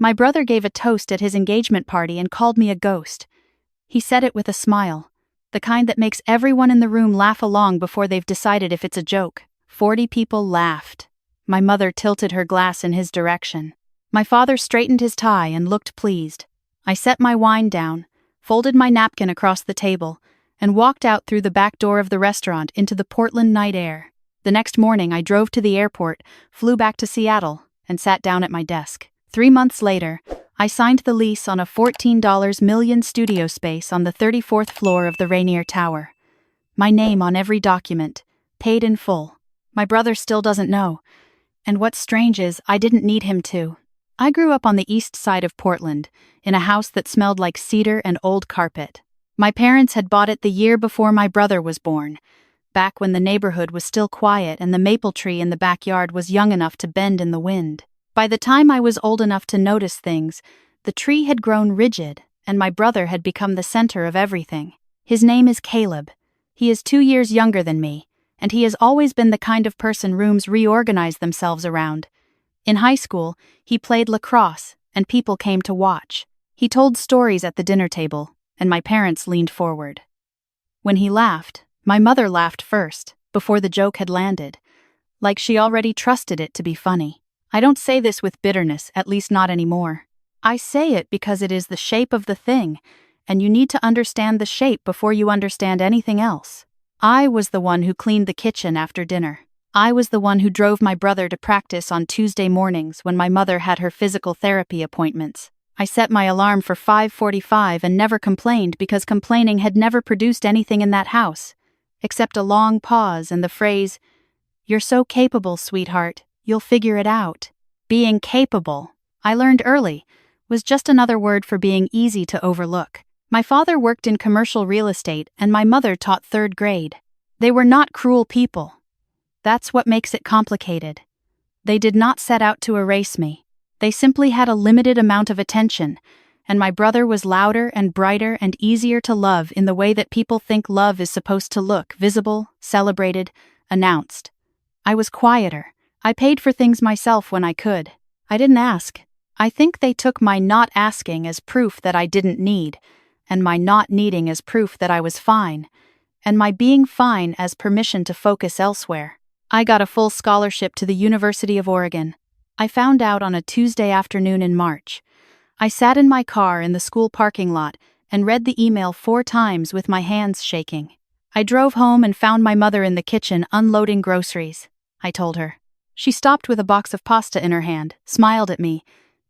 My brother gave a toast at his engagement party and called me a ghost. He said it with a smile, the kind that makes everyone in the room laugh along before they've decided if it's a joke. 40 people laughed. My mother tilted her glass in his direction. My father straightened his tie and looked pleased. I set my wine down, folded my napkin across the table, and walked out through the back door of the restaurant into the Portland night air. The next morning I drove to the airport, flew back to Seattle, and sat down at my desk. 3 months later, I signed the lease on a $14 million studio space on the 34th floor of the Rainier Tower. My name on every document, paid in full. My brother still doesn't know. And what's strange is, I didn't need him to. I grew up on the east side of Portland, in a house that smelled like cedar and old carpet. My parents had bought it the year before my brother was born, back when the neighborhood was still quiet and the maple tree in the backyard was young enough to bend in the wind. By the time I was old enough to notice things, the tree had grown rigid, and my brother had become the center of everything. His name is Caleb. He is 2 years younger than me, and he has always been the kind of person rooms reorganize themselves around. In high school, he played lacrosse, and people came to watch. He told stories at the dinner table, and my parents leaned forward. When he laughed, my mother laughed first, before the joke had landed, like she already trusted it to be funny. I don't say this with bitterness, at least not anymore. I say it because it is the shape of the thing, and you need to understand the shape before you understand anything else. I was the one who cleaned the kitchen after dinner. I was the one who drove my brother to practice on Tuesday mornings when my mother had her physical therapy appointments. I set my alarm for 5:45 and never complained because complaining had never produced anything in that house, except a long pause and the phrase, "You're so capable, sweetheart, you'll figure it out." Being capable, I learned early, was just another word for being easy to overlook. My father worked in commercial real estate and my mother taught 3rd grade. They were not cruel people. That's what makes it complicated. They did not set out to erase me. They simply had a limited amount of attention, and my brother was louder and brighter and easier to love in the way that people think love is supposed to look: visible, celebrated, announced. I was quieter. I paid for things myself when I could. I didn't ask. I think they took my not asking as proof that I didn't need, and my not needing as proof that I was fine, and my being fine as permission to focus elsewhere. I got a full scholarship to the University of Oregon. I found out on a Tuesday afternoon in March. I sat in my car in the school parking lot and read the email 4 times with my hands shaking. I drove home and found my mother in the kitchen unloading groceries. I told her. She stopped with a box of pasta in her hand, smiled at me,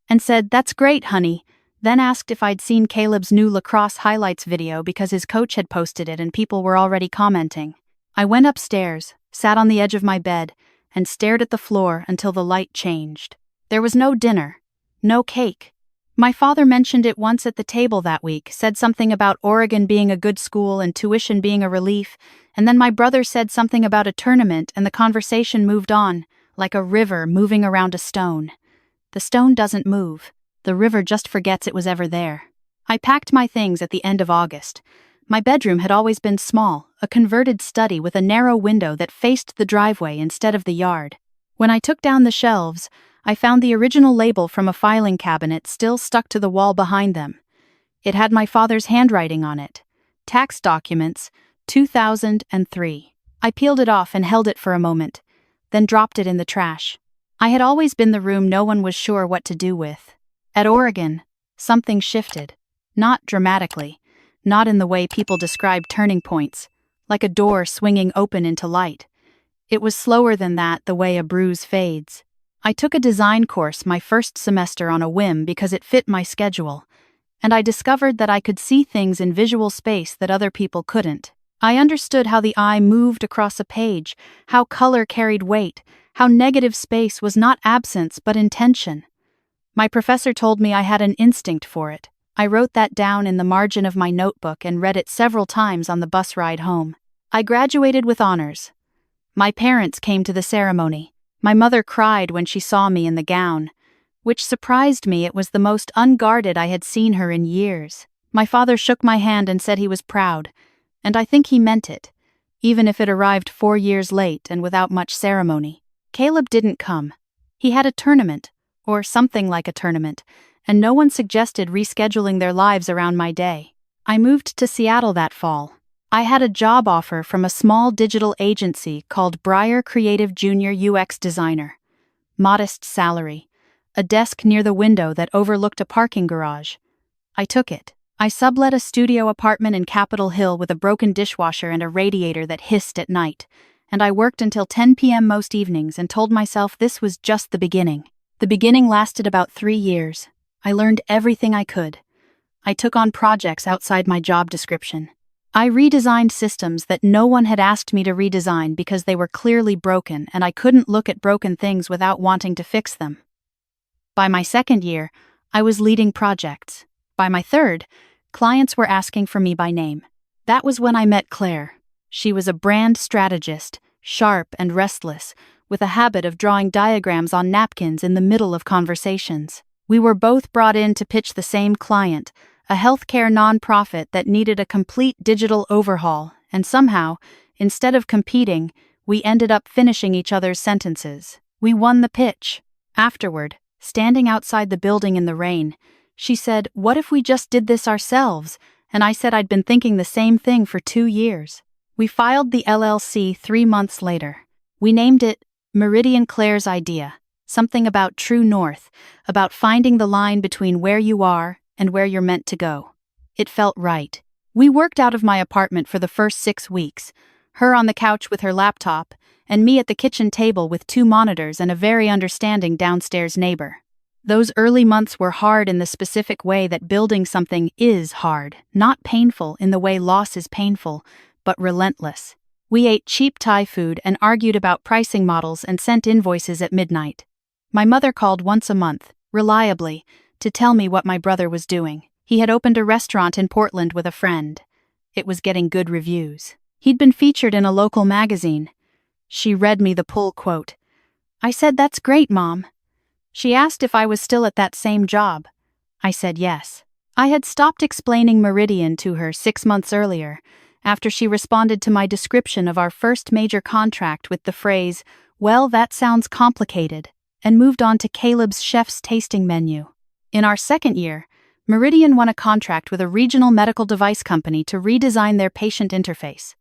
and said, "That's great, honey," then asked if I'd seen Caleb's new lacrosse highlights video because his coach had posted it and people were already commenting. I went upstairs, sat on the edge of my bed, and stared at the floor until the light changed. There was no dinner, no cake. My father mentioned it once at the table that week, said something about Oregon being a good school and tuition being a relief, and then my brother said something about a tournament and the conversation moved on, like a river moving around a stone. The stone doesn't move. The river just forgets it was ever there. I packed my things at the end of August. My bedroom had always been small, a converted study with a narrow window that faced the driveway instead of the yard. When I took down the shelves, I found the original label from a filing cabinet still stuck to the wall behind them. It had my father's handwriting on it. Tax documents, 2003. I peeled it off and held it for a moment, then dropped it in the trash. I had always been the room no one was sure what to do with. At Oregon, something shifted. Not dramatically. Not in the way people describe turning points, like a door swinging open into light. It was slower than that, the way a bruise fades. I took a design course my first semester on a whim because it fit my schedule, and I discovered that I could see things in visual space that other people couldn't. I understood how the eye moved across a page, how color carried weight, how negative space was not absence but intention. My professor told me I had an instinct for it. I wrote that down in the margin of my notebook and read it several times on the bus ride home. I graduated with honors. My parents came to the ceremony. My mother cried when she saw me in the gown, which surprised me. It was the most unguarded I had seen her in years. My father shook my hand and said he was proud, and I think he meant it, even if it arrived 4 years late and without much ceremony. Caleb didn't come. He had a tournament, or something like a tournament, and no one suggested rescheduling their lives around my day. I moved to Seattle that fall. I had a job offer from a small digital agency called Breyer Creative Junior UX Designer. Modest salary. A desk near the window that overlooked a parking garage. I took it. I sublet a studio apartment in Capitol Hill with a broken dishwasher and a radiator that hissed at night, and I worked until 10 p.m. most evenings and told myself this was just the beginning. The beginning lasted about 3 years. I learned everything I could. I took on projects outside my job description. I redesigned systems that no one had asked me to redesign because they were clearly broken and I couldn't look at broken things without wanting to fix them. By my second year, I was leading projects. By my third, clients were asking for me by name. That was when I met Claire. She was a brand strategist, sharp and restless, with a habit of drawing diagrams on napkins in the middle of conversations. We were both brought in to pitch the same client, a healthcare nonprofit that needed a complete digital overhaul, and somehow, instead of competing, we ended up finishing each other's sentences. We won the pitch. Afterward, standing outside the building in the rain, she said, "What if we just did this ourselves?" And I said I'd been thinking the same thing for 2 years. We filed the LLC 3 months later. We named it Meridian Claire's Idea, something about true north, about finding the line between where you are and where you're meant to go. It felt right. We worked out of my apartment for the first 6 weeks, her on the couch with her laptop, and me at the kitchen table with 2 monitors and a very understanding downstairs neighbor. Those early months were hard in the specific way that building something is hard, not painful in the way loss is painful, but relentless. We ate cheap Thai food and argued about pricing models and sent invoices at midnight. My mother called once a month, reliably, to tell me what my brother was doing. He had opened a restaurant in Portland with a friend. It was getting good reviews. He'd been featured in a local magazine. She read me the pull quote. I said, "That's great, Mom." She asked if I was still at that same job. I said yes. I had stopped explaining Meridian to her 6 months earlier, after she responded to my description of our first major contract with the phrase, "Well, that sounds complicated," and moved on to Caleb's chef's tasting menu. In our second year, Meridian won a contract with a regional medical device company to redesign their patient interface.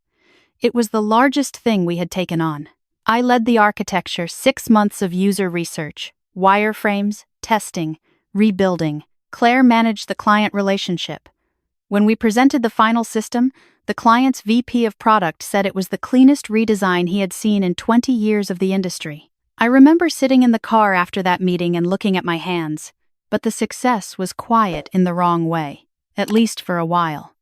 It was the largest thing we had taken on. I led the architecture, 6 months of user research, wireframes, testing, rebuilding. Claire managed the client relationship. When we presented the final system, the client's VP of product said it was the cleanest redesign he had seen in 20 years of the industry. I remember sitting in the car after that meeting and looking at my hands, but the success was quiet in the wrong way, at least for a while.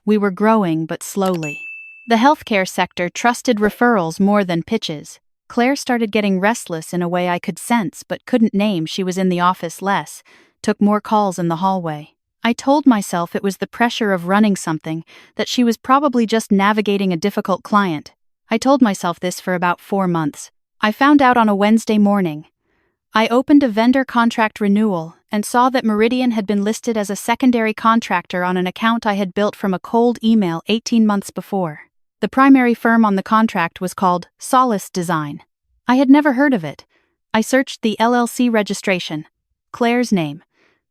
We were growing, but slowly. The healthcare sector trusted referrals more than pitches. Claire started getting restless in a way I could sense but couldn't name. She was in the office less, took more calls in the hallway. I told myself it was the pressure of running something, that she was probably just navigating a difficult client. I told myself this for about 4 months. I found out on a Wednesday morning. I opened a vendor contract renewal and saw that Meridian had been listed as a secondary contractor on an account I had built from a cold email 18 months before. The primary firm on the contract was called Solace Design. I had never heard of it. I searched the LLC registration. Claire's name.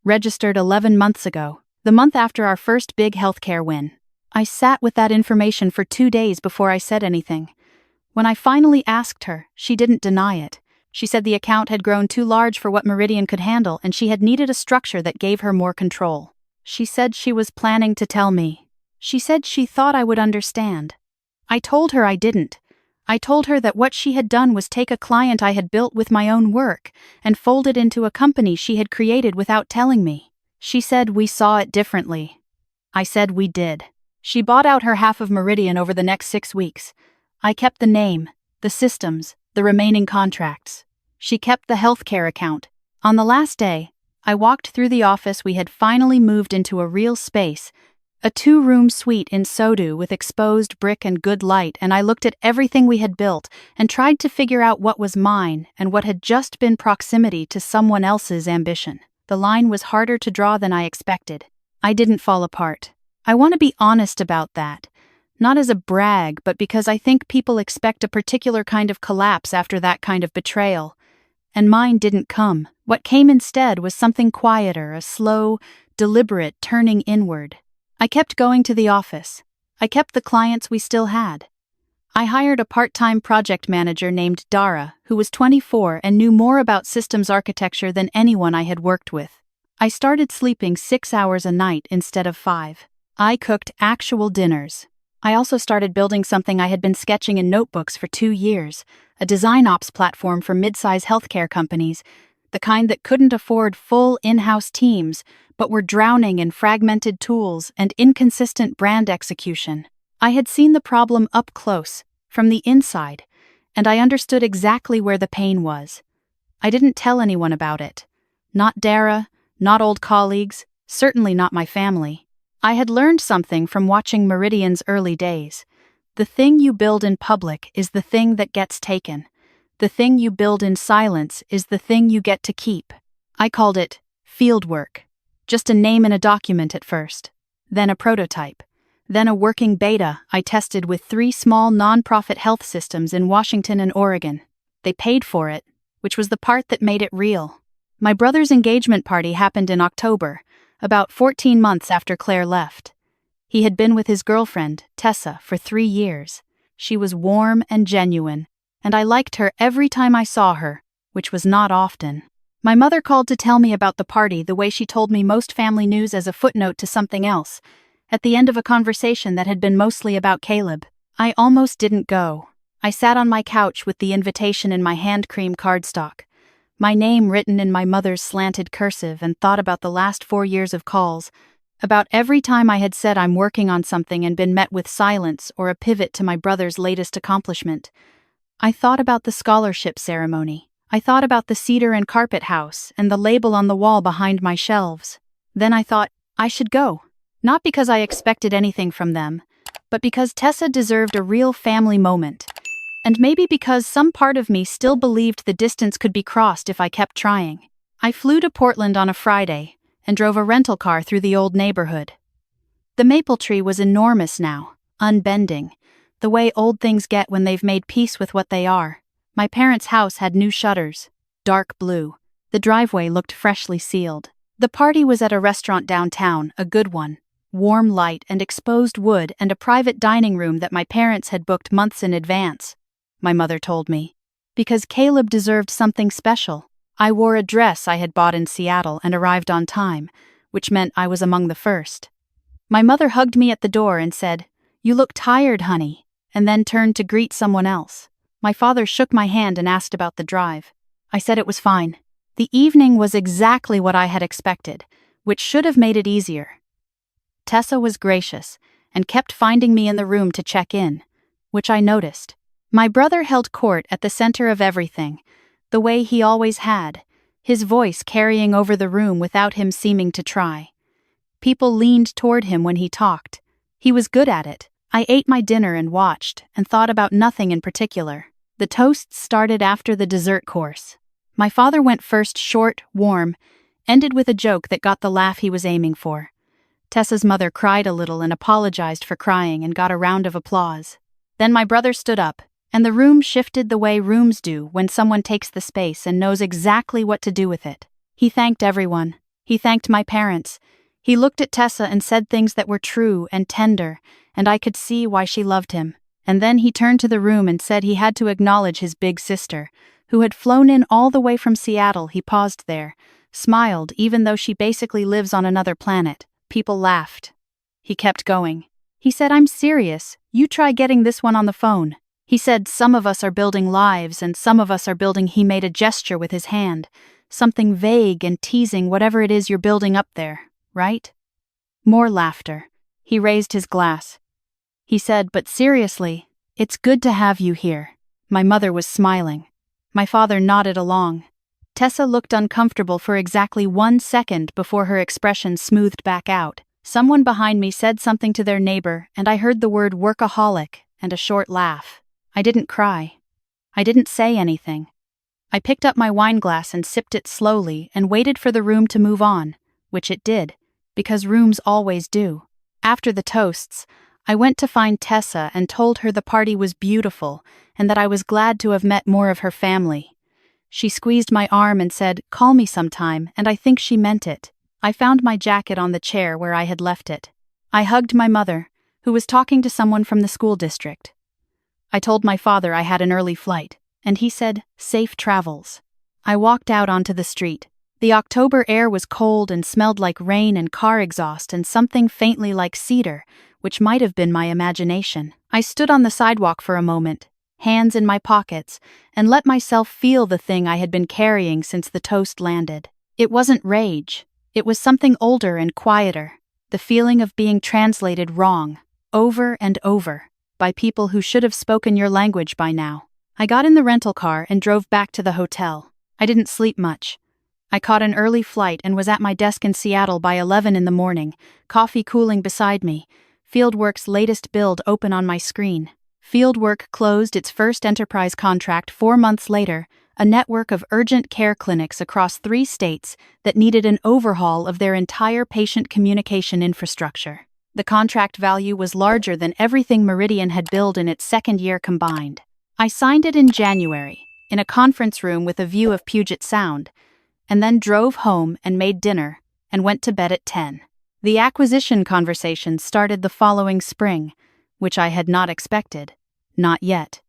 Registered 11 months ago, the month after our first big healthcare win. I sat with that information for 2 days before I said anything. When I finally asked her, she didn't deny it. She said the account had grown too large for what Meridian could handle and she had needed a structure that gave her more control. She said she was planning to tell me. She said she thought I would understand. I told her I didn't. I told her that what she had done was take a client I had built with my own work and fold it into a company she had created without telling me. She said we saw it differently. I said we did. She bought out her half of Meridian over the next 6 weeks. I kept the name, the systems, the remaining contracts. She kept the healthcare account. On the last day, I walked through the office. We had finally moved into a real space, a 2-room suite in Sodu with exposed brick and good light, and I looked at everything we had built and tried to figure out what was mine and what had just been proximity to someone else's ambition. The line was harder to draw than I expected. I didn't fall apart. I want to be honest about that. Not as a brag, but because I think people expect a particular kind of collapse after that kind of betrayal. and mine didn't come. What came instead was something quieter, a slow, deliberate turning inward. I kept going to the office. I kept the clients we still had. I hired a part-time project manager named Dara, who was 24 and knew more about systems architecture than anyone I had worked with. I started sleeping 6 hours a night instead of 5. I cooked actual dinners. I also started building something I had been sketching in notebooks for 2 years, a design ops platform for mid-size healthcare companies, the kind that couldn't afford full in-house teams, but were drowning in fragmented tools and inconsistent brand execution. I had seen the problem up close, from the inside, and I understood exactly where the pain was. I didn't tell anyone about it. Not Dara, not old colleagues, certainly not my family. I had learned something from watching Meridian's early days. The thing you build in public is the thing that gets taken. The thing you build in silence is the thing you get to keep. I called it fieldwork. Just a name in a document at first. Then a prototype. Then a working beta I tested with 3 small non-profit health systems in Washington and Oregon. They paid for it, which was the part that made it real. My brother's engagement party happened in October, about 14 months after Claire left. He had been with his girlfriend, Tessa, for 3 years. She was warm and genuine, and I liked her every time I saw her, which was not often. My mother called to tell me about the party the way she told me most family news as a footnote to something else, at the end of a conversation that had been mostly about Caleb. I almost didn't go. I sat on my couch with the invitation in my hand-cream cardstock, my name written in my mother's slanted cursive, and thought about the last 4 years of calls, about every time I had said I'm working on something and been met with silence or a pivot to my brother's latest accomplishment. I thought about the scholarship ceremony. I thought about the cedar and carpet house and the label on the wall behind my shelves. Then I thought, I should go. Not because I expected anything from them, but because Tessa deserved a real family moment. And maybe because some part of me still believed the distance could be crossed if I kept trying. I flew to Portland on a Friday and drove a rental car through the old neighborhood. The maple tree was enormous now, unbending, the way old things get when they've made peace with what they are. My parents' house had new shutters, dark blue. The driveway looked freshly sealed. The party was at a restaurant downtown, a good one. Warm light and exposed wood and a private dining room that my parents had booked months in advance, my mother told me. Because Caleb deserved something special. I wore a dress I had bought in Seattle and arrived on time, which meant I was among the first. My mother hugged me at the door and said, "You look tired, honey," and then turned to greet someone else. My father shook my hand and asked about the drive. I said it was fine. The evening was exactly what I had expected, which should have made it easier. Tessa was gracious and kept finding me in the room to check in, which I noticed. My brother held court at the center of everything, the way he always had, his voice carrying over the room without him seeming to try. People leaned toward him when he talked. He was good at it. I ate my dinner and watched, and thought about nothing in particular. The toasts started after the dessert course. My father went first, short, warm, ended with a joke that got the laugh he was aiming for. Tessa's mother cried a little and apologized for crying and got a round of applause. Then my brother stood up, and the room shifted the way rooms do when someone takes the space and knows exactly what to do with it. He thanked everyone. He thanked my parents. He looked at Tessa and said things that were true and tender, and I could see why she loved him. And then he turned to the room and said he had to acknowledge his big sister, who had flown in all the way from Seattle. He paused there, smiled even though she basically lives on another planet. People laughed. He kept going. He said, "I'm serious. You try getting this one on the phone." He said, "Some of us are building lives and some of us are building." He made a gesture with his hand, something vague and teasing, whatever it is you're building up there, right? More laughter. He raised his glass. He said, "But seriously, it's good to have you here." My mother was smiling. My father nodded along. Tessa looked uncomfortable for exactly 1 second before her expression smoothed back out. Someone behind me said something to their neighbor, and I heard the word workaholic and a short laugh. I didn't cry. I didn't say anything. I picked up my wine glass and sipped it slowly and waited for the room to move on, which it did, because rooms always do. After the toasts, I went to find Tessa and told her the party was beautiful and that I was glad to have met more of her family. She squeezed my arm and said, "Call me sometime," and I think she meant it. I found my jacket on the chair where I had left it. I hugged my mother, who was talking to someone from the school district. I told my father I had an early flight, and he said, "Safe travels." I walked out onto the street. The October air was cold and smelled like rain and car exhaust and something faintly like cedar, which might have been my imagination. I stood on the sidewalk for a moment, hands in my pockets, and let myself feel the thing I had been carrying since the toast landed. It wasn't rage. It was something older and quieter, the feeling of being translated wrong, over and over, by people who should have spoken your language by now. I got in the rental car and drove back to the hotel. I didn't sleep much. I caught an early flight and was at my desk in Seattle by 11 in the morning, coffee cooling beside me, Fieldwork's latest build open on my screen. Fieldwork closed its first enterprise contract 4 months later, a network of urgent care clinics across 3 states that needed an overhaul of their entire patient communication infrastructure. The contract value was larger than everything Meridian had billed in its second year combined. I signed it in January, in a conference room with a view of Puget Sound, and then drove home and made dinner, and went to bed at 10. The acquisition conversations started the following spring, which I had not expected. Not yet.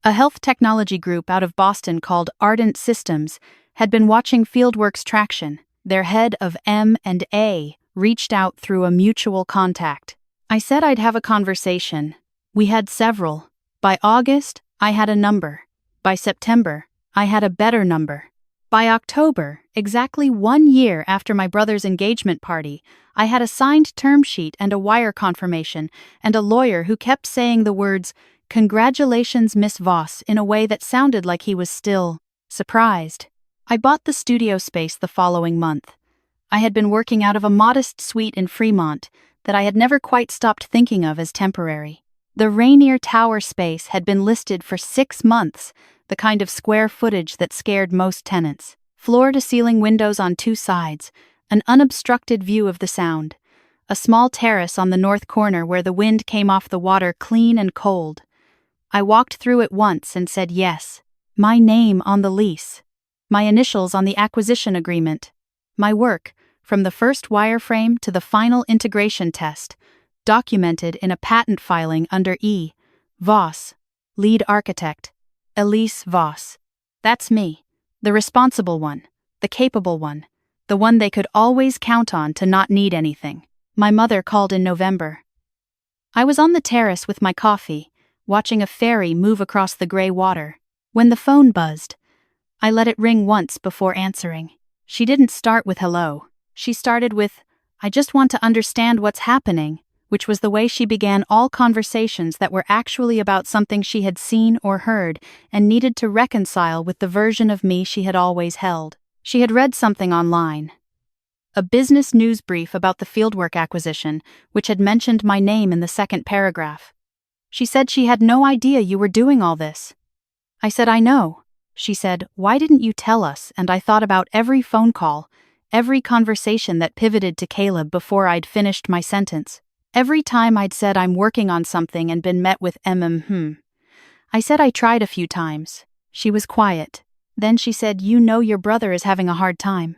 A health technology group out of Boston called Ardent Systems had been watching Fieldwork's traction. Their head of M&A reached out through a mutual contact. I said I'd have a conversation. We had several. By August, I had a number. By September, I had a better number. By October, exactly 1 year after my brother's engagement party, I had a signed term sheet and a wire confirmation, and a lawyer who kept saying the words, "Congratulations, Miss Voss," in a way that sounded like he was still surprised. I bought the studio space the following month. I had been working out of a modest suite in Fremont that I had never quite stopped thinking of as temporary. The Rainier Tower space had been listed for 6 months, the kind of square footage that scared most tenants. Floor-to-ceiling windows on 2 sides, an unobstructed view of the Sound, a small terrace on the north corner where the wind came off the water clean and cold. I walked through it once and said yes. My name on the lease. My initials on the acquisition agreement. My work, from the first wireframe to the final integration test, documented in a patent filing under E. Voss, lead architect. Elise Voss. That's me. The responsible one. The capable one. The one they could always count on to not need anything. My mother called in November. I was on the terrace with my coffee, watching a ferry move across the gray water, when the phone buzzed. I let it ring once before answering. She didn't start with hello. She started with, "I just want to understand what's happening," which was the way she began all conversations that were actually about something she had seen or heard and needed to reconcile with the version of me she had always held. She had read something online. A business news brief about the Fieldwork acquisition, which had mentioned my name in the second paragraph. She said she had no idea you were doing all this. I said, "I know." She said, "Why didn't you tell us?" And I thought about every phone call, every conversation that pivoted to Caleb before I'd finished my sentence. Every time I'd said I'm working on something and been met with I said I tried a few times. She was quiet. Then she said, "You know your brother is having a hard time."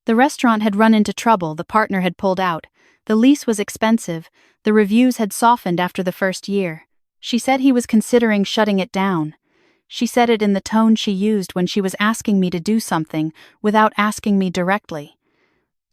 The restaurant had run into trouble, the partner had pulled out. The lease was expensive, the reviews had softened after the first year. She said he was considering shutting it down. She said it in the tone she used when she was asking me to do something, without asking me directly.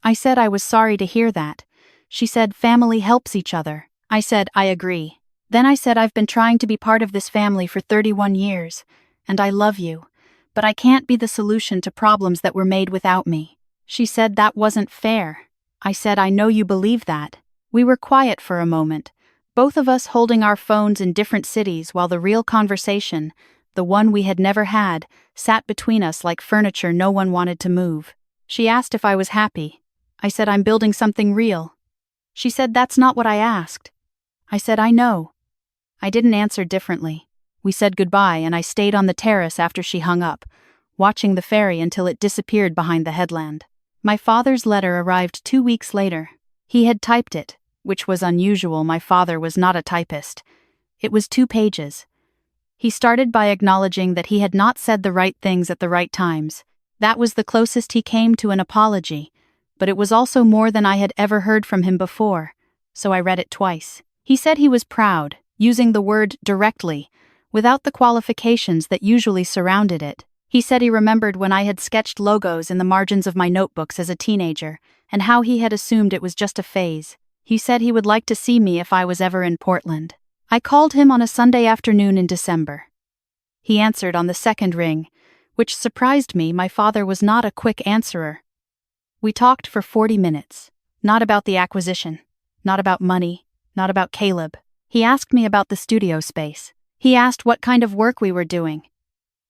I said I was sorry to hear that. She said, "Family helps each other." I said, "I agree." Then I said, "I've been trying to be part of this family for 31 years, and I love you, but I can't be the solution to problems that were made without me." She said that wasn't fair. I said, "I know you believe that." We were quiet for a moment, both of us holding our phones in different cities while the real conversation, the one we had never had, sat between us like furniture no one wanted to move. She asked if I was happy. I said, "I'm building something real." She said, "That's not what I asked." I said, "I know." I didn't answer differently. We said goodbye and I stayed on the terrace after she hung up, watching the ferry until it disappeared behind the headland. My father's letter arrived 2 weeks later. He had typed it, which was unusual. My father was not a typist. It was 2 pages. He started by acknowledging that he had not said the right things at the right times. That was the closest he came to an apology, but it was also more than I had ever heard from him before, so I read it twice. He said he was proud, using the word directly, without the qualifications that usually surrounded it. He said he remembered when I had sketched logos in the margins of my notebooks as a teenager, and how he had assumed it was just a phase. He said he would like to see me if I was ever in Portland. I called him on a Sunday afternoon in December. He answered on the second ring, which surprised me. My father was not a quick answerer. We talked for 40 minutes. Not about the acquisition. Not about money. Not about Caleb. He asked me about the studio space. He asked what kind of work we were doing.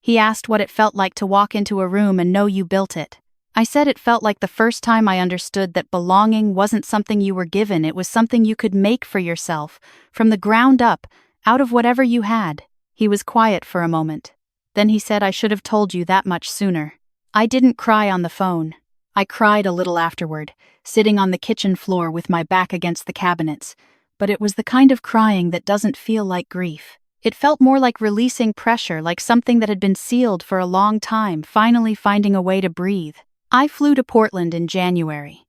He asked what it felt like to walk into a room and know you built it. I said it felt like the first time I understood that belonging wasn't something you were given, it was something you could make for yourself, from the ground up, out of whatever you had. He was quiet for a moment. Then he said, I should have told you that much sooner. I didn't cry on the phone. I cried a little afterward, sitting on the kitchen floor with my back against the cabinets, but it was the kind of crying that doesn't feel like grief. It felt more like releasing pressure, like something that had been sealed for a long time, finally finding a way to breathe. I flew to Portland in January.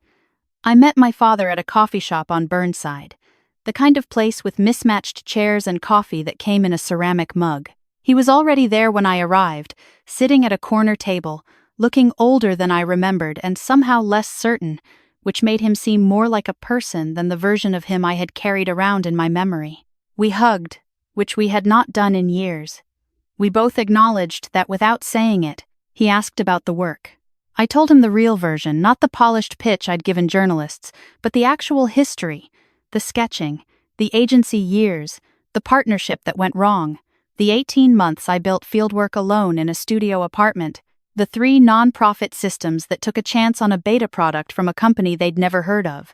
I met my father at a coffee shop on Burnside, the kind of place with mismatched chairs and coffee that came in a ceramic mug. He was already there when I arrived, sitting at a corner table, looking older than I remembered and somehow less certain, which made him seem more like a person than the version of him I had carried around in my memory. We hugged, which we had not done in years. We both acknowledged that without saying it, he asked about the work. I told him the real version, not the polished pitch I'd given journalists, but the actual history, the sketching, the agency years, the partnership that went wrong, the 18 months I built fieldwork alone in a studio apartment, the 3 non-profit systems that took a chance on a beta product from a company they'd never heard of.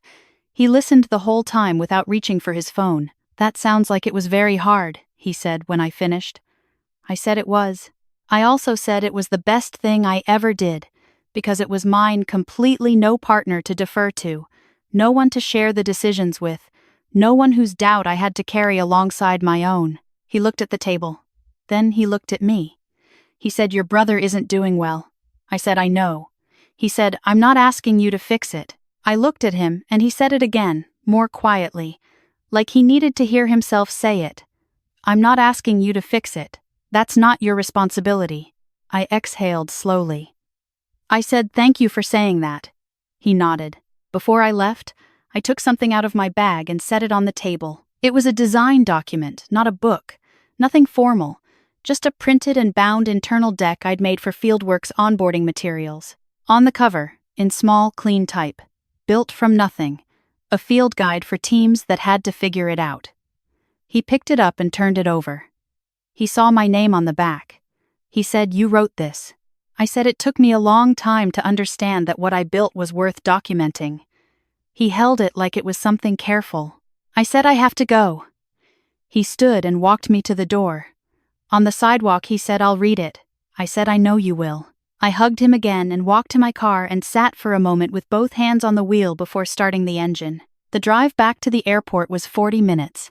He listened the whole time without reaching for his phone. That sounds like it was very hard, he said when I finished. I said it was. I also said it was the best thing I ever did, because it was mine completely, no partner to defer to, no one to share the decisions with, no one whose doubt I had to carry alongside my own. He looked at the table. Then he looked at me. He said, your brother isn't doing well. I said, I know. He said, I'm not asking you to fix it. I looked at him, and he said it again, more quietly, like he needed to hear himself say it. I'm not asking you to fix it. That's not your responsibility. I exhaled slowly. I said, thank you for saying that. He nodded. Before I left, I took something out of my bag and set it on the table. It was a design document, not a book. Nothing formal. Just a printed and bound internal deck I'd made for Fieldwork's onboarding materials. On the cover, in small, clean type, built from nothing, a field guide for teams that had to figure it out. He picked it up and turned it over. He saw my name on the back. He said, you wrote this. I said it took me a long time to understand that what I built was worth documenting. He held it like it was something careful. I said, I have to go. He stood and walked me to the door. On the sidewalk he said, I'll read it. I said, I know you will. I hugged him again and walked to my car and sat for a moment with both hands on the wheel before starting the engine. The drive back to the airport was 40 minutes.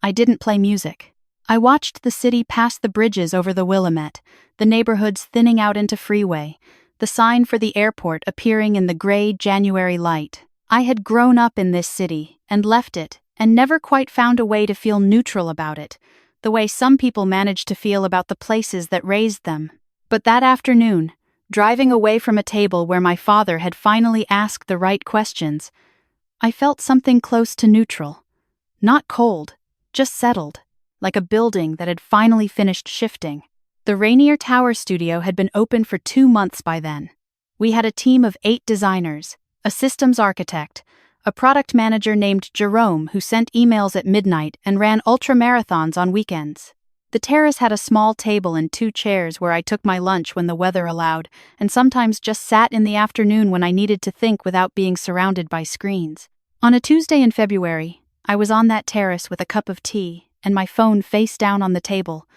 I didn't play music. I watched the city pass the bridges over the Willamette, the neighborhoods thinning out into freeway, the sign for the airport appearing in the gray January light. I had grown up in this city and left it and never quite found a way to feel neutral about it, the way some people manage to feel about the places that raised them. But that afternoon, driving away from a table where my father had finally asked the right questions, I felt something close to neutral. Not cold, just settled, like a building that had finally finished shifting. The Rainier Tower studio had been open for 2 months by then. We had a team of 8 designers, a systems architect, a product manager named Jerome who sent emails at midnight and ran ultramarathons on weekends. The terrace had a small table and 2 chairs where I took my lunch when the weather allowed, and sometimes just sat in the afternoon when I needed to think without being surrounded by screens. On a Tuesday in February, I was on that terrace with a cup of tea and my phone face down on the table,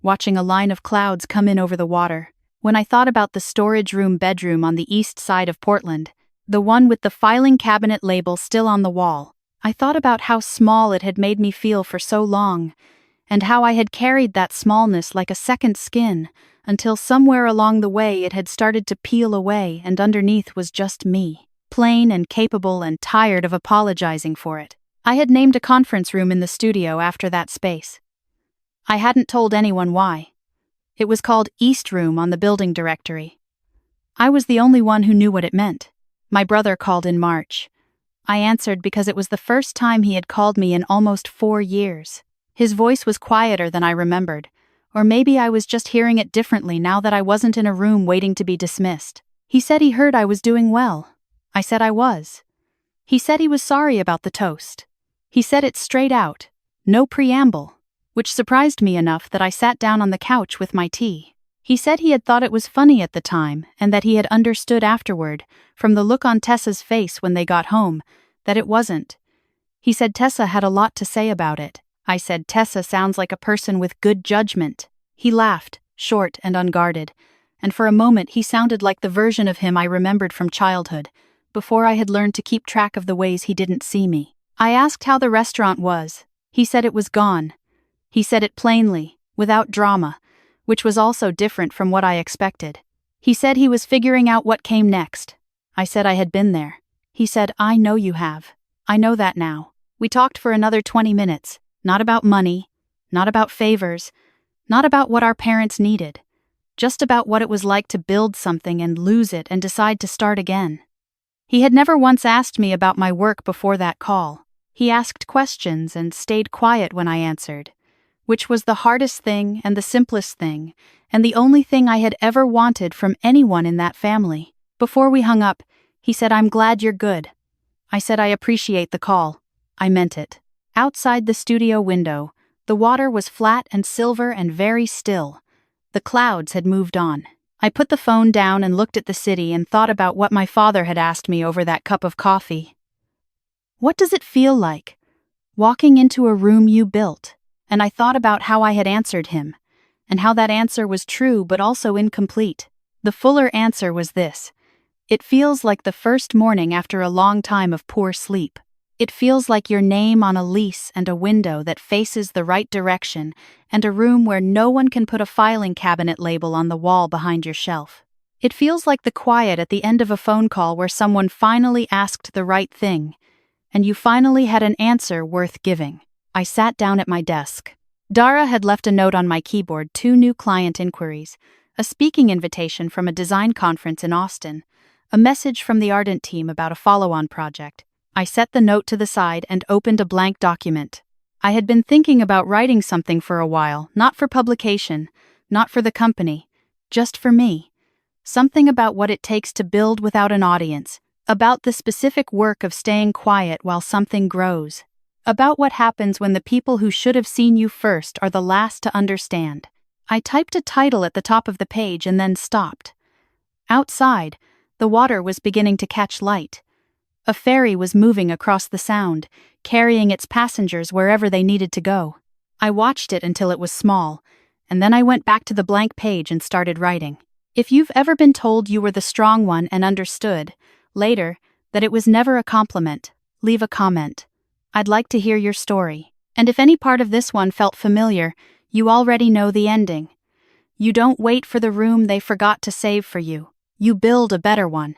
watching a line of clouds come in over the water, when I thought about the storage room bedroom on the east side of Portland, the one with the filing cabinet label still on the wall. I thought about how small it had made me feel for so long, and how I had carried that smallness like a second skin, until somewhere along the way it had started to peel away and underneath was just me, plain and capable and tired of apologizing for it. I had named a conference room in the studio after that space. I hadn't told anyone why. It was called East Room on the building directory. I was the only one who knew what it meant. My brother called in March. I answered because it was the first time he had called me in almost 4 years. His voice was quieter than I remembered, or maybe I was just hearing it differently now that I wasn't in a room waiting to be dismissed. He said he heard I was doing well. I said I was. He said he was sorry about the toast. He said it straight out, no preamble, which surprised me enough that I sat down on the couch with my tea. He said he had thought it was funny at the time and that he had understood afterward, from the look on Tessa's face when they got home, that it wasn't. He said Tessa had a lot to say about it. I said Tessa sounds like a person with good judgment. He laughed, short and unguarded, and for a moment he sounded like the version of him I remembered from childhood, before I had learned to keep track of the ways he didn't see me. I asked how the restaurant was. He said it was gone. He said it plainly, without drama, which was also different from what I expected. He said he was figuring out what came next. I said I had been there. He said, I know you have. I know that now. We talked for another 20 minutes, not about money, not about favors, not about what our parents needed, just about what it was like to build something and lose it and decide to start again. He had never once asked me about my work before that call. He asked questions and stayed quiet when I answered, which was the hardest thing and the simplest thing, and the only thing I had ever wanted from anyone in that family. Before we hung up, he said, I'm glad you're good. I said I appreciate the call. I meant it. Outside the studio window, the water was flat and silver and very still. The clouds had moved on. I put the phone down and looked at the city and thought about what my father had asked me over that cup of coffee. What does it feel like? Walking into a room you built. And I thought about how I had answered him, and how that answer was true but also incomplete. The fuller answer was this. It feels like the first morning after a long time of poor sleep. It feels like your name on a lease and a window that faces the right direction and a room where no one can put a filing cabinet label on the wall behind your shelf. It feels like the quiet at the end of a phone call where someone finally asked the right thing, and you finally had an answer worth giving. I sat down at my desk. Dara had left a note on my keyboard, 2 new client inquiries, a speaking invitation from a design conference in Austin, a message from the Ardent team about a follow-on project. I set the note to the side and opened a blank document. I had been thinking about writing something for a while, not for publication, not for the company, just for me. Something about what it takes to build without an audience, about the specific work of staying quiet while something grows, about what happens when the people who should have seen you first are the last to understand. I typed a title at the top of the page and then stopped. Outside, the water was beginning to catch light. A ferry was moving across the Sound, carrying its passengers wherever they needed to go. I watched it until it was small, and then I went back to the blank page and started writing. If you've ever been told you were the strong one and understood, later, that it was never a compliment, leave a comment. I'd like to hear your story. And if any part of this one felt familiar, you already know the ending. You don't wait for the room they forgot to save for you. You build a better one.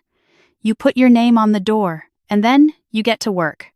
You put your name on the door, and then you get to work.